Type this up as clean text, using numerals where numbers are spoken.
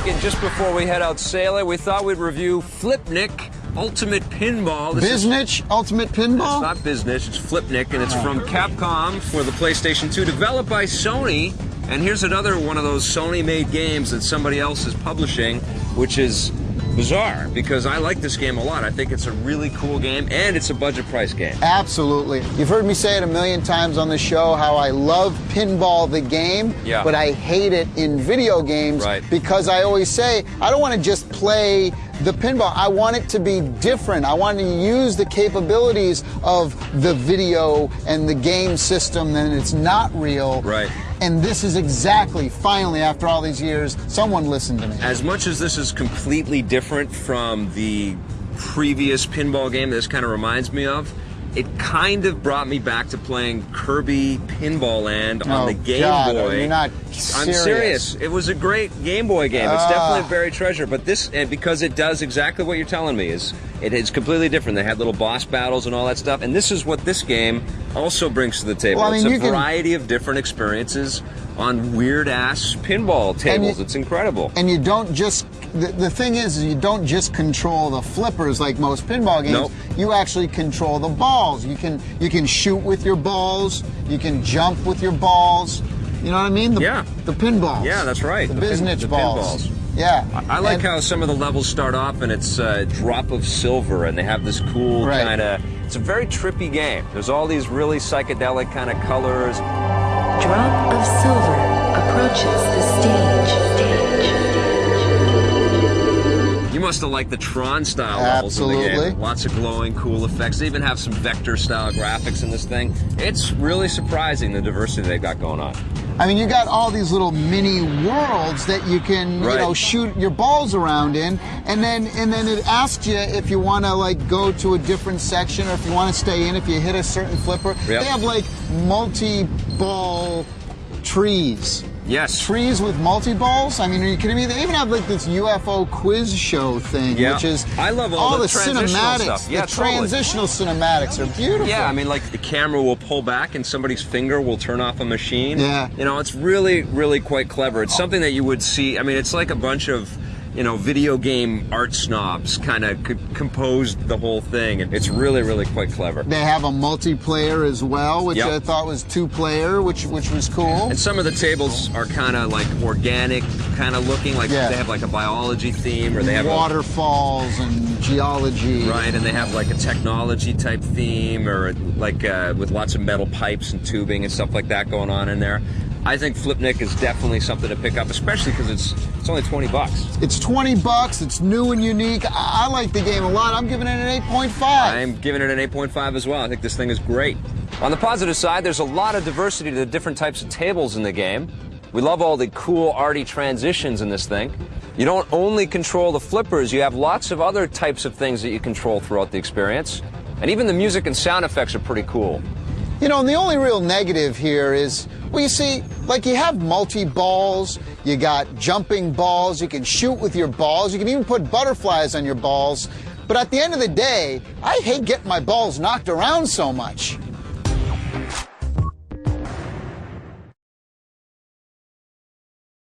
and just before we head out sailing, we thought we'd review Flipnic Ultimate Pinball. Biznich Ultimate Pinball? It's not Biznich, it's Flipnic, and it's from Capcom for the PlayStation 2, developed by Sony. And here's another one of those Sony-made games that somebody else is publishing, which is bizarre, because I like this game a lot. I think it's a really cool game, and it's a budget price game. Absolutely. You've heard me say it a million times on the show, how I love Pinball the game, but I hate it in video games, because I always say, I don't want to just play the pinball. I want it to be different. I want to use the capabilities of the video and the game system, and it's not real. Right. And this is exactly, finally, after all these years, someone listened to me. As much as this is completely different from the previous pinball game that this kind of reminds me of, it kind of brought me back to playing Kirby Pinball Land on the Game Boy. You're not serious. I'm serious. It was a great Game Boy game. It's definitely a buried treasure. But this, and because it does exactly what you're telling me, is it is completely different. They had little boss battles and all that stuff. And this is what this game also brings to the table. Well, I mean, it's a variety of different experiences on weird-ass pinball tables. It's incredible. And you don't just... The thing is, you don't just control the flippers like most pinball games. Nope. You actually control the balls. You can shoot with your balls. You can jump with your balls. You know what I mean? The pinballs. Yeah, that's right. The Biznich balls. Pinballs. Yeah. I like how some of the levels start off and it's a drop of silver, and they have this cool kind of... It's a very trippy game. There's all these really psychedelic kind of colors. Drop of silver approaches the stage. You must have liked the Tron-style levels in the game. Lots of glowing, cool effects. They even have some vector-style graphics in this thing. It's really surprising, the diversity they got going on. I mean, you got all these little mini worlds that you can, you know, shoot your balls around in, and then it asks you if you want to like go to a different section or if you want to stay in. If you hit a certain flipper, they have like multi-ball trees. Yes. Trees with multi-balls? I mean, are you kidding me? They even have like this UFO quiz show thing, which is... I love all the cinematics. Stuff. Yeah, the transitional cinematics are beautiful. Yeah, I mean, like the camera will pull back and somebody's finger will turn off a machine. Yeah. You know, it's really, really quite clever. It's something that you would see... I mean, it's like a bunch of, you know, video game art snobs kind of composed the whole thing, and it's really, really quite clever. They have a multiplayer as well, which I thought was two-player, which was cool. And some of the tables are kind of like organic, kind of looking like they have like a biology theme, or they have waterfalls and geology. Right, and they have like a technology type theme, or like with lots of metal pipes and tubing and stuff like that going on in there. I think Flipnic is definitely something to pick up, especially because it's only 20 bucks. It's 20 bucks. It's new and unique. I like the game a lot. I'm giving it an 8.5. I'm giving it an 8.5 as well. I think this thing is great. On the positive side, there's a lot of diversity to the different types of tables in the game. We love all the cool, arty transitions in this thing. You don't only control the flippers, you have lots of other types of things that you control throughout the experience. And even the music and sound effects are pretty cool. You know, and the only real negative here is, well, you see, like you have multi-balls, you got jumping balls, you can shoot with your balls, you can even put butterflies on your balls. But at the end of the day, I hate getting my balls knocked around so much.